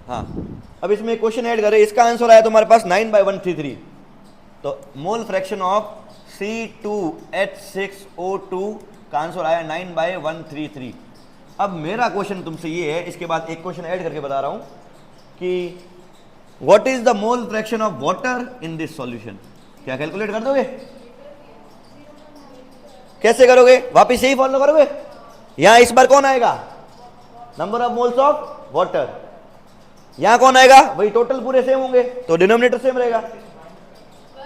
हाँ, अब इसमें क्वेश्चन ऐड करें, इसका आंसर आया तुम्हारे पास 9/133। तो मोल फ्रैक्शन ऑफ C2H6O2 का आंसर आया 9/133। अब मेरा क्वेश्चन तुमसे ये है, इसके बाद एक क्वेश्चन ऐड करके बता रहा हूं कि what is the mole fraction of water in this solution. क्या कैलकुलेट कर दोगे? कैसे करोगे? वापिस यही फॉलो करोगे? यहां इस बार कौन आएगा? Number of moles of water. यहां कौन आएगा? वही टोटल पूरे सेम होंगे तो डिनोमिनेटर सेम रहेगा।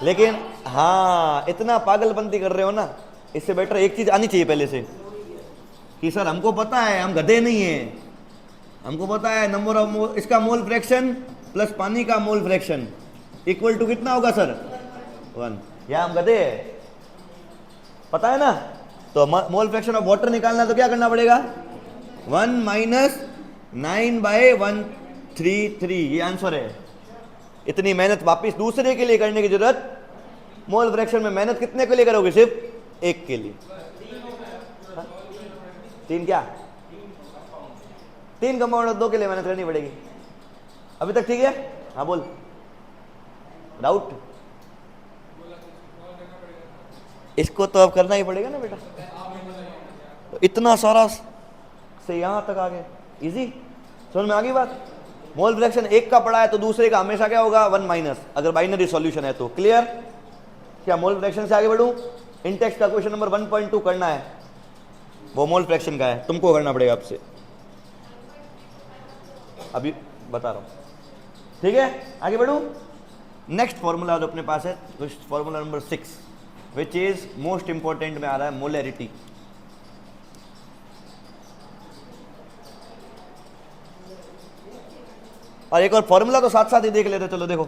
लेकिन हाँ, इतना पागलपंती कर रहे हो ना, इससे बेटर एक चीज आनी चाहिए पहले से कि सर हमको पता है, हम गधे नहीं है, हमको पता है नंबर ऑफ मोल, इसका मोल फ्रैक्शन प्लस पानी का मोल फ्रैक्शन इक्वल टू कितना होगा सर? 1। या हम गधे हैं? पता है ना। तो मोल फ्रैक्शन ऑफ वाटर निकालना तो क्या करना पड़ेगा? 1 माइनस 9/133, ये आंसर है। इतनी मेहनत वापिस दूसरे के लिए करने की जरूरत, मोल फ्रैक्शन में मेहनत कितने के लिए करोगे? सिर्फ एक के लिए। 3 क्या? 3 कंपाउंड और 2 के लिए मेहनत करनी पड़ेगी। अभी तक ठीक है? हाँ बोल, डाउट? इसको तो अब करना ही पड़ेगा ना बेटा। तो इतना सारा से यहां तक आ गए, इजी, समझ में आ गई बात। मोल फ्रैक्शन एक का पड़ा है तो दूसरे का हमेशा क्या होगा? 1 माइनस, अगर बाइनरी सॉल्यूशन है तो। क्लियर? क्या मोल फ्रैक्शन से आगे बढ़ूं? इन टेक्स्ट का क्वेश्चन नंबर 1.2 करना है, वो मोल फ्रैक्शन का है, तुमको करना पड़ेगा आपसे, अभी बता रहा हूं। ठीक है, आगे बढ़ूं। नेक्स्ट फॉर्मूला जो अपने पास है, formula number 6, which is most important में आ रहा है, मोलैरिटी। और एक और फॉर्मूला तो साथ साथ ही देख लेते, चलो देखो,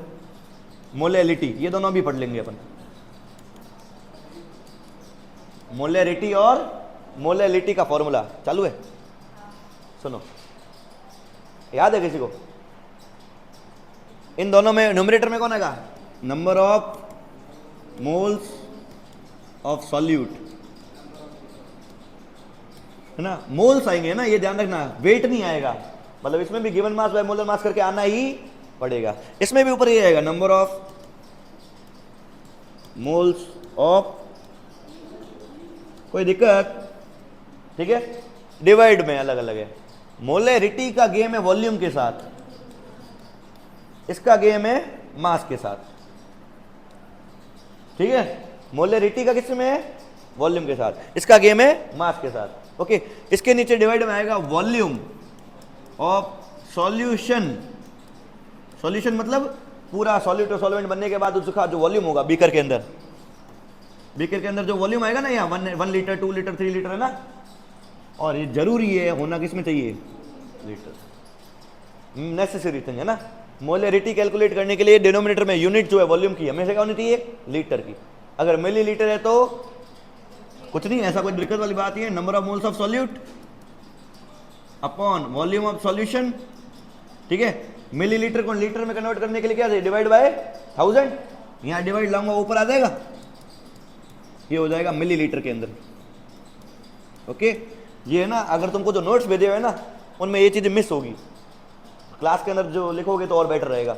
मोलैरिटी, ये दोनों भी पढ़ लेंगे अपन। मोलैरिटी और मोलैलिटी का फॉर्मूला चालू है, सुनो, याद है किसी को? इन दोनों में न्यूमरेटर में कौन आएगा? Number of moles of solute, है ना। मोल्स आएंगे ना, ये ध्यान रखना, वेट नहीं आएगा। मतलब इसमें भी given mass by molar mass करके आना ही पड़ेगा। इसमें भी ऊपर ये आएगा, नंबर ऑफ मोल्स ऑफ, कोई दिक्कत? ठीक है, डिवाइड में अलग अलग है। मोलैरिटी का गेम है वॉल्यूम के साथ, इसका गेम है मास के साथ। ठीक है, मोलैरिटी का किस में है? वॉल्यूम के साथ। इसका गेम है मास के साथ। ओके, इसके नीचे डिवाइड में आएगा वॉल्यूम ऑफ सॉल्यूशन। सॉल्यूशन मतलब पूरा सॉल्यूट और सॉल्वेंट बनने के बाद उसका जो वॉल्यूम होगा बीकर के अंदर, बीकर के अंदर जो वॉल्यूम आएगा ना, यहाँ 1 लीटर 2 लीटर 3 लीटर है ना। और ये जरूरी है होना किसमें चाहिए? लीटर, नेसेसरी थिंग है ना। मोलैरिटी कैलकुलेट करने के लिए डिनोमिनेटर में यूनिट जो है वॉल्यूम की हमेशा क्या होनी चाहिए? लीटर की। अगर मिली लीटर है तो कुछ नहीं, ऐसा कोई दिक्कत वाली बात ही है। Number of moles of solute upon volume of solution. ठीक है, मिलीलीटर को लीटर में कन्वर्ट करने के लिए क्या चाहिए? Divide by 1000। यहां डिवाइड लाऊंगा ऊपर आ जाएगा, ये हो जाएगा मिलीलीटर के अंदर। ओके, ये है ना, अगर तुमको जो नोट्स भेजे हुए ना उनमें ये चीजें मिस होगी, क्लास के अंदर जो लिखोगे तो और बेटर रहेगा।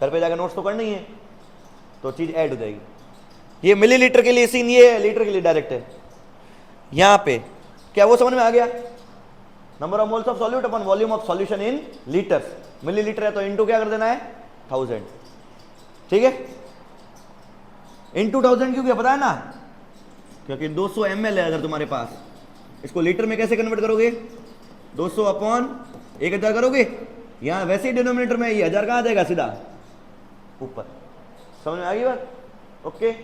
घर पे जाकर नोट्स तो करना ही है, तो चीज ऐड हो जाएगी। ये मिलीलीटर के लिए सीन ये है, लीटर के लिए डायरेक्ट है। यहां पे क्या वो समझ में आ गया? Number of moles of solute upon volume of solution in litres. Millilitre है तो इनटू क्या कर देना है? 1000। ठीक है, इनटू 1000 क्यों? क्या पता है ना, क्योंकि 200 ml है अगर तुम्हारे पास। इसको लीटर में कैसे कन्वर्ट करोगे? 200 अपॉन 1000 करोगे। यहां वैसे ही डिनोमिनेटर में ये 1000 कहां आ जाएगा? सीधा ऊपर। समझ में आ गई बात? ओके,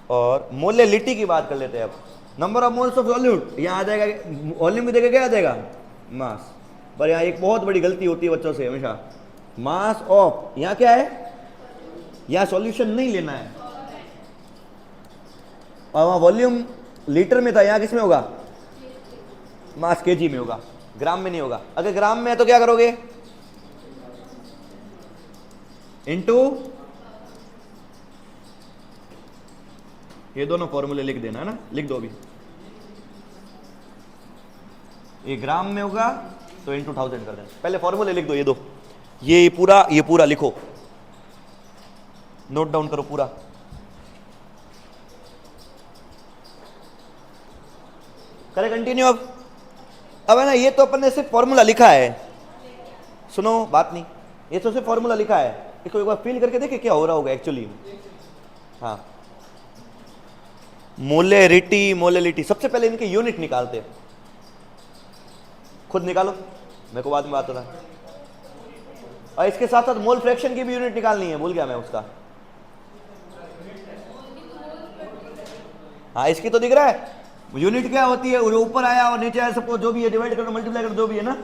और मोलैलिटी की बात कर लेते हैं अब। Number of moles of solute यहां आ जाएगा, वॉल्यूम की जगह क्या आ जाएगा? मास। पर यहां एक बहुत बड़ी गलती होती है बच्चों से हमेशा, मास ऑफ, यहां क्या है? यहां सॉल्यूशन नहीं लेना है, और वहां वॉल्यूम लीटर में था, यहां किस में होगा? मास केजी में होगा, ग्राम में नहीं होगा। अगर ग्राम में है तो क्या करोगे? इनटू, ये दोनों फॉर्मूले लिख देना है ना, लिख दो अभी। ये ग्राम में होगा तो इनटू 1000 कर देना। पहले फॉर्मूले लिख दो ये दो, ये पूरा लिखो, नोट डाउन करो पूरा। करें कंटिन्यू। अब है ना, ये तो अपन ने सिर्फ फॉर्मूला लिखा है, सुनो बात नहीं, ये तो सिर्फ फॉर्मूला लिखा है, इसको एक बार फील करके देखे क्या हो रहा होगा एक्चुअली। हाँ, मोलेरिटी, मोलेलिटी, सबसे पहले इनके यूनिट निकालते हैं, खुद निकालो, मेरे को बाद में बात हो रहा है। और इसके साथ साथ मोल फ्रैक्शन की भी यूनिट निकालनी है, भूल गया मैं उसका। हाँ, इसकी तो दिख रहा है यूनिट क्या होती है, ऊपर आया और नीचे आया, सबको जो भी है डिवाइड करो, मल्टीप्लाई करो, जो भी है ना,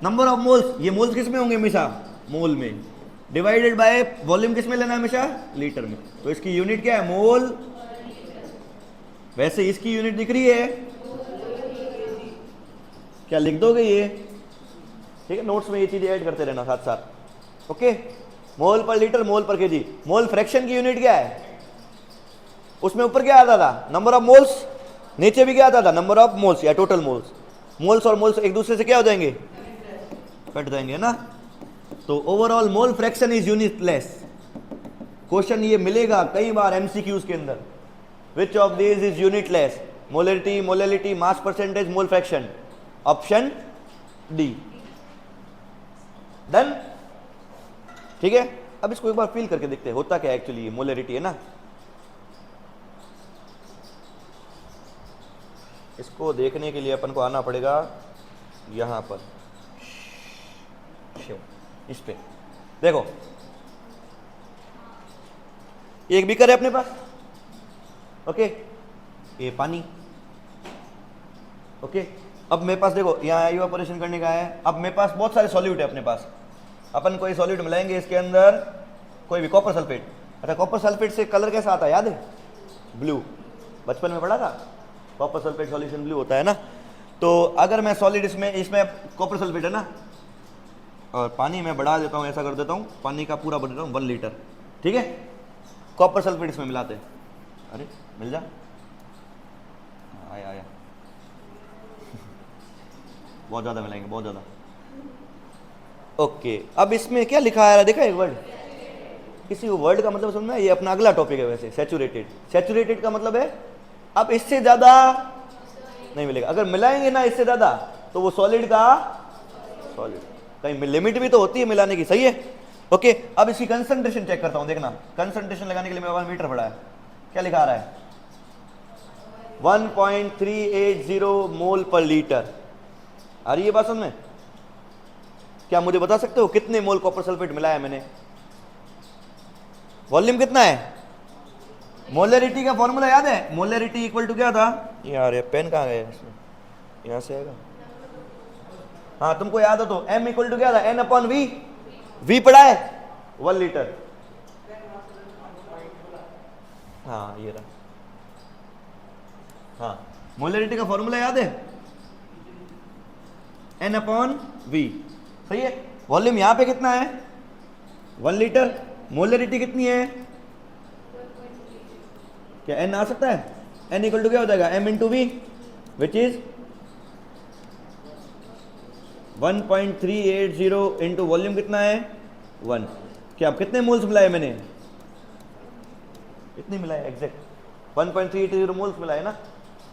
नंबर ऑफ मोल्स, ये मोल्स किस में होंगे हमेशा, मोल में, डिवाइडेड बाय वॉल्यूम किस में लेना है हमेशा, लीटर में, तो इसकी यूनिट क्या है, मोल। वैसे इसकी यूनिट दिख रही है, क्या लिख दोगे ये, ठीक है, नोट्स में ये चीजें ऐड करते रहना साथ साथ। ओके, मोल पर लीटर, मोल पर केजी। मोल फ्रैक्शन की यूनिट क्या है, उसमें ऊपर क्या आता था, नंबर ऑफ मोल्स, नीचे भी क्या आता था, नंबर ऑफ मोल्स या टोटल मोल्स। मोल्स और मोल्स एक दूसरे से क्या हो जाएंगे, कट जाएंगे ना। तो overall mole fraction is unitless. Question ये मिलेगा कई बार एमसीक्यूज के अंदर, which of these is unitless, molarity, molality, mass percentage, mole fraction, option D. Done, ठीक है। अब इसको एक बार फील करके देखते हैं होता क्या एक्चुअली, ये मोलरिटी है ना। इसको देखने के लिए अपन को आना पड़ेगा यहां पर, इस पे देखो, एक बीकर है अपने पास, ओके, ये पानी, ओके। अब मेरे पास देखो यहाँ इवेपोरेशन करने का है, अब मेरे पास बहुत सारे सॉल्यूट है अपने पास, अपन कोई सॉल्यूट मिलाएंगे इसके अंदर, कोई भी कॉपर सल्फेट। अच्छा, कॉपर सल्फेट से कलर कैसा आता है याद है, ब्लू, बचपन में पढ़ा था, कॉपर सल्फेट सॉल्यूशन ब्लू होता है ना। तो अगर मैं सॉलिड इसमें कॉपर सल्फेट है ना, और पानी मैं बढ़ा देता हूँ, ऐसा कर देता हूँ, पानी का पूरा बन देता हूँ 1 लीटर, ठीक है, कॉपर सल्फेट इसमें मिलाते हैं, अरे मिल जा, आया आया बहुत ज़्यादा मिलाएंगे, बहुत ज़्यादा, ओके। अब इसमें क्या लिखा है, देखा एक वर्ड, किसी वर्ड का मतलब समझना, ये अपना अगला टॉपिक है वैसे, सैचुरेटेड। सैचुरेटेड का मतलब है अब इससे ज़्यादा नहीं मिलेगा, अगर मिलाएंगे ना इससे ज़्यादा तो वो सॉलिड का सॉलिड, कहीं लिमिट भी तो होती है मिलाने की, सही है, ओके। अब इसकी कंसंट्रेशन चेक करता हूं, देखना, कंसंट्रेशन लगाने के लिए मेरे पास मीटर पड़ा है, क्या लिखा आ रहा है, 1.380 मोल पर लीटर। आ रही है बात समझ में? क्या मुझे बता सकते हो कितने मोल कॉपर सल्फेट मिलाया मैंने, वॉल्यूम कितना है? मोलरिटी का फॉर्मूला याद है, मोलरिटी इक्वल टू क्या था, यार ये पेन कहाँ गया, यहाँ से आएगा, हाँ तुमको याद हो तो, m इक्वल टू क्या था, n अपॉन v, v पड़ा है 1 लीटर, हाँ ये रहा, हाँ मोलरिटी का फॉर्मूला याद है, n अपॉन v, सही है। वॉल्यूम यहाँ पे कितना है 1 लीटर, मोलरिटी कितनी है, क्या n आ सकता है, n इक्वल टू क्या हो जाएगा, m into V, which is 1.380 into volume कितना है 1। क्या अब कितने मोल्स मिलाए मैंने, कितने मिलाए, एग्जैक्ट 1.380 मोल्स मिलाए ना,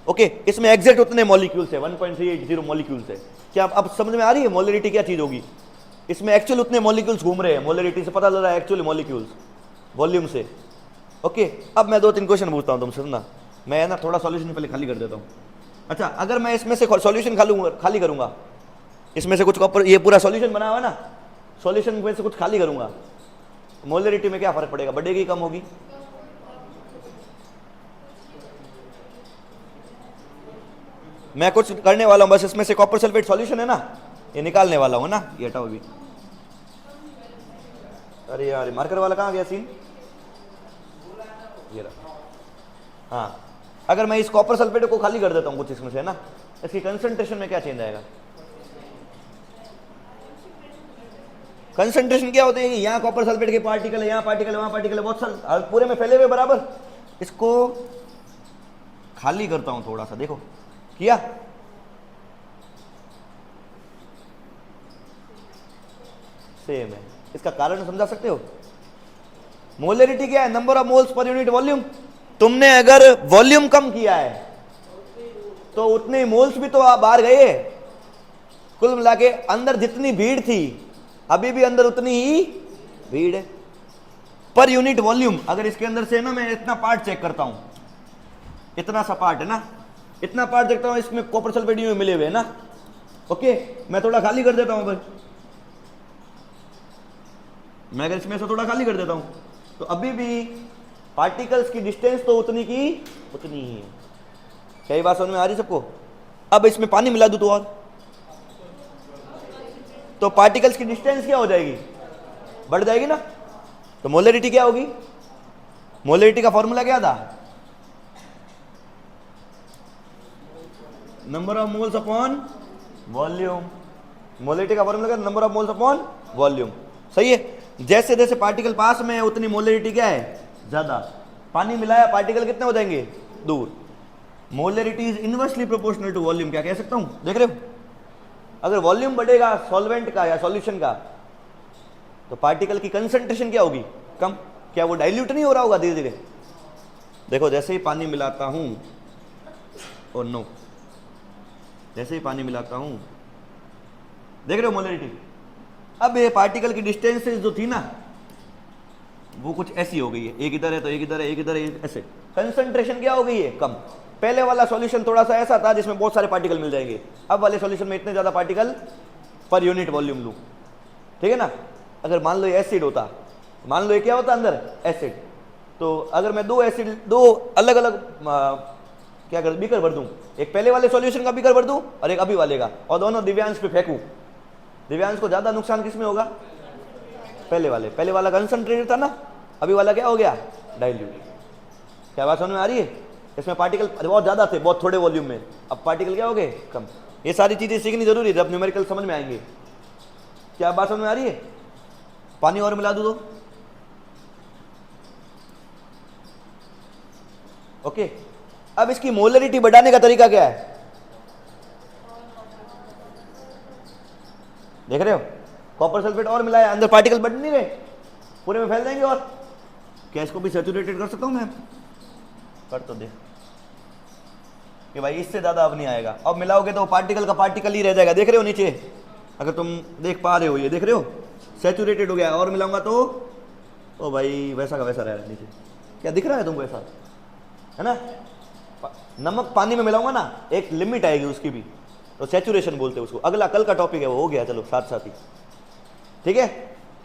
ओके। इसमें एग्जैक्ट उतने मॉलिक्यूल्स है, 1.380 मॉलिक्यूल्स है। क्या अब समझ में आ रही है मोलरिटी क्या चीज होगी, इसमें एक्चुअल उतने मॉलिक्यूल्स घूम रहे हैं, मोलरिटी से पता लग रहा है एक्चुअल मॉलिक्यूल्स वॉल्यूम से, ओके। अब मैं 2-3 क्वेश्चन पूछता हूँ तुमसे, सुनना, मैं ना थोड़ा सॉल्यूशन पहले खाली कर देता हूँ। अच्छा, अगर मैं इसमें से सॉल्यूशन खाली करूंगा, इसमें से कुछ कॉपर, ये पूरा सॉल्यूशन बना हुआ है ना, सॉल्यूशन में से कुछ खाली करूंगा, मोलरिटी में क्या फर्क पड़ेगा, बढ़ेगी कम होगी, मैं कुछ करने वाला हूं बस, इसमें से कॉपर सल्फेट सॉल्यूशन है ना, ये निकालने वाला हूं ना, ये हटाओ अभी, अरे यार मार्कर वाला कहाँ गया सीन, ये रहा, हाँ। अगर मैं इस कॉपर सल्फेट को खाली कर देता हूं कुछ इसमें से, है ना, इसकी कंसंट्रेशन में क्या चेंज आएगा, कंसंट्रेशन क्या होते हैं, यहाँ कॉपर सल्फेट के पार्टिकल है, यहाँ पार्टिकल है, वहां पार्टिकल है, बहुत सारे पूरे में फैले हुए बराबर। इसको खाली करता हूं थोड़ा सा, देखो किया, सेम है, इसका कारण समझा सकते हो? मोलरिटी क्या है? Number of moles per unit volume. तुमने अगर वॉल्यूम कम किया है तो उतने मोल्स भी तो बाहर गए। कुल मिला के अंदर जितनी भीड़ थी अभी भी अंदर उतनी ही भीड़ है पर यूनिट वॉल्यूम। अगर इसके अंदर से ना मैं इतना पार्ट चेक करता हूं, इतना सा पार्ट है ना, इतना पार्ट देखता हूं, इसमें कॉपर सल्फेट में मिले हुए हैं ना, ओके, मैं थोड़ा खाली कर देता हूं। अगर मैं अगर इसमें से थोड़ा खाली कर देता हूं तो अभी भी पार्टिकल्स की डिस्टेंस तो उतनी की उतनी ही है। क्या ये बात समझ में आ रही सबको? अब इसमें पानी मिला दूं तो और तो पार्टिकल्स की डिस्टेंस क्या हो जाएगी? बढ़ जाएगी ना। तो मोलरिटी क्या होगी? मोलरिटी का फॉर्मूला क्या था? Number of moles upon volume. Molarity का फॉर्मूला क्या? Number of moles upon volume. सही है। जैसे जैसे पार्टिकल पास में है उतनी मोलरिटी क्या है? ज्यादा। पानी मिलाया, पार्टिकल कितने हो जाएंगे? दूर। Molarity is inversely proportional to volume. क्या कह सकता हूं? देख रहे हो? अगर वॉल्यूम बढ़ेगा सॉल्वेंट का या सॉल्यूशन का तो पार्टिकल की कंसंट्रेशन क्या होगी? कम। क्या वो डाइल्यूट नहीं हो रहा होगा धीरे धीरे? देखो जैसे ही पानी मिलाता हूं, और नो, जैसे ही पानी मिलाता हूं, देख रहे हो मोलरिटी? अब ये पार्टिकल की डिस्टेंसेस जो थी ना वो कुछ ऐसी हो गई है, एक इधर है तो एक इधर है, एक इधर है, ऐसे। कंसंट्रेशन क्या हो गई है? कम। पहले वाला सॉल्यूशन थोड़ा सा ऐसा था जिसमें बहुत सारे पार्टिकल मिल जाएंगे, अब वाले सॉल्यूशन में इतने ज्यादा पार्टिकल पर यूनिट वॉल्यूम लूं, ठीक है ना। अगर मान लो ये एसिड होता, मान लो ये क्या होता अंदर? एसिड। तो अगर मैं दो एसिड, दो अलग अलग क्या कर बीकर भर दूं, एक पहले वाले सॉल्यूशन का बीकर भर दूं और एक अभी वाले का, और दोनों दिव्यांश पे फेंकूं, दिव्यांश को ज्यादा नुकसान किसमें होगा? पहले वाले। पहले वाला कंसंट्रेटेड था ना, अभी वाला क्या हो गया? डाइल्यूट। क्या बात समझ में आ रही है? इसमें पार्टिकल बहुत ज्यादा थे बहुत थोड़े वॉल्यूम में, अब पार्टिकल क्या हो गए? कम। ये सारी चीजें सीखनी जरूरी है, जब न्यूमेरिकल समझ में आएंगे। क्या बात समझ में आ रही है? पानी और मिला दूं तो ओके। अब इसकी मोलरिटी बढ़ाने का तरीका क्या है? देख रहे हो? कॉपर सल्फेट और मिलाया, अंदर पार्टिकल बढ़ नहीं रहे, पूरे में फैल जाएंगे। और क्या इसको भी सैचुरेटेड कर सकता हूं मैं? कर तो दे कि भाई इससे ज्यादा अब नहीं आएगा। अब मिलाओगे तो पार्टिकल का पार्टिकल ही रह जाएगा। देख रहे हो नीचे? अगर तुम देख पा रहे हो, ये देख रहे हो? सैचुरेटेड हो गया। और मिलाऊंगा तो ओ भाई वैसा का वैसा रह रहा है नीचे। क्या दिख रहा है तुमको? ऐसा है ना। नमक पानी में मिलाऊंगा ना, एक लिमिट आएगी उसकी भी, तो सैचुरेशन बोलते हैं उसको। अगला कल का टॉपिक है वो, हो गया चलो साथ साथ ही, ठीक है।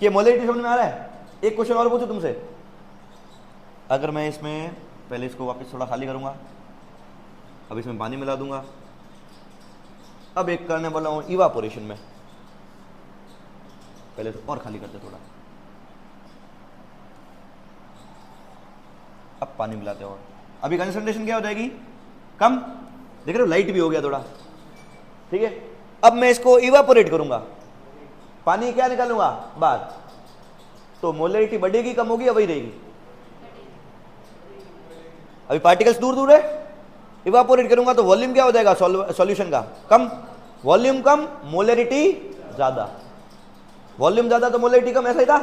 कि मोलरिटी समझ में आ रहा है? एक क्वेश्चन और पूछूं तुमसे। अगर मैं इसमें पहले इसको वापस थोड़ा खाली करूंगा, अब इसमें पानी मिला दूंगा, अब एक करने वाला हूं इवापोरेशन में, पहले तो और खाली करते थोड़ा, अब पानी मिलाते और अभी कंसंट्रेशन क्या हो जाएगी? कम। देख रहे हो? लाइट भी हो गया थोड़ा, ठीक है। अब मैं इसको इवापोरेट करूंगा, पानी क्या निकालूंगा? बाहर। तो मोलरिटी बढ़ेगी कम होगी या वही रहेगी? अभी पार्टिकल्स दूर दूर है, इवापोरेट करूंगा तो वॉल्यूम क्या हो जाएगा सॉल्यूशन का? कम। वॉल्यूम कम, मोलरिटी ज्यादा। वॉल्यूम ज्यादा तो मोलरिटी कम, ऐसा ही था।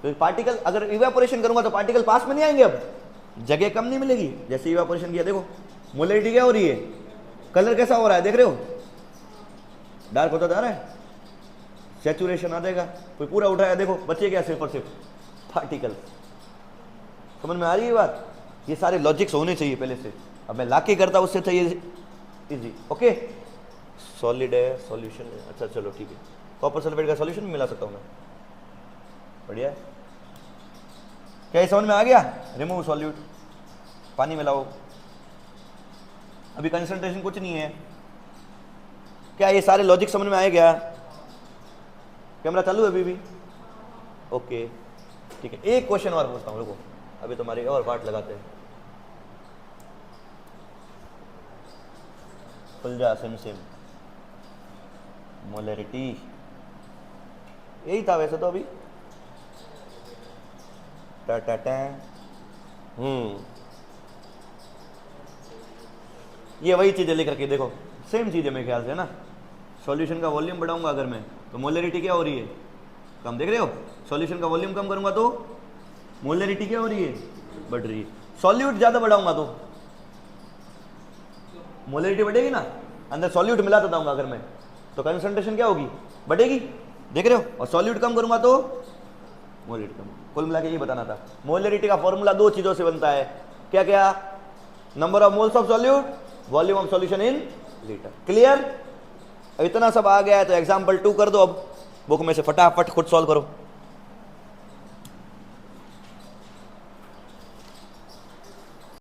तो पार्टिकल अगर इवापोरेशन करूंगा तो पार्टिकल पास में नहीं आएंगे, अब जगह कम नहीं मिलेगी। जैसे इवापोरेशन किया देखो मोलरिटी क्या हो रही है? कलर कैसा हो रहा है? देख रहे हो? डार्क होता जा रहा है, सैचुरेशन आ जाएगा। कोई पूरा उठाया देखो, बचे क्या? सिर्फ और सिर्फ पार्टिकल। समझ में आ रही है बात? ये सारे लॉजिक्स होने चाहिए पहले से। अब मैं लाके करता उससे चाहिए इजी, ओके। सॉलिड है, सॉल्यूशन है, अच्छा चलो ठीक है। कॉपर सल्फेट का सॉल्यूशन भी मिला सकता हूं मैं, बढ़िया है। क्या ये समझ में आ गया? रिमूव सॉल्यूट, पानी मिलाओ, अभी कंसंट्रेशन कुछ नहीं है। क्या ये सारे लॉजिक समझ में आए? क्या कैमरा चालू है अभी भी? ओके ठीक है। एक क्वेश्चन और पूछता हूँ, रुको अभी तुम्हारी और पार्ट लगाते हैं। खुल जा सिम सिम। मोलरिटी यही था वैसे तो अभी। टा टा टा। ये वही चीजें लिख रखी है, देखो सेम चीज है मेरे ख्याल से, है ना। सॉल्यूशन का वॉल्यूम बढ़ाऊंगा अगर मैं, तो मोलरिटी क्या हो रही है? कम, देख रहे हो, सॉल्यूशन का वॉल्यूम कम करूंगा तो मोलरिटी क्या हो रही है, बढ़ रही है। सॉल्यूट ज्यादा बढ़ाऊंगा तो मोलरिटी बढ़ेगी ना, अंदर सॉल्यूट मिला देता हूँ अगर मैं, तो कंसंट्रेशन क्या होगी, बढ़ेगी, देख रहे हो। और सॉल्यूट कम करूंगा तो मोलरिटी कम। कुल मिला के ये बताना था। मोलरिटी का फॉर्मूला दो चीजों से बनता है, क्या क्या, number of moles of solute, volume of solution in litre. Clear, इतना सब आ गया है तो एग्जाम्पल 2 कर दो अब बुक में से, फटाफट खुद सॉल्व करो।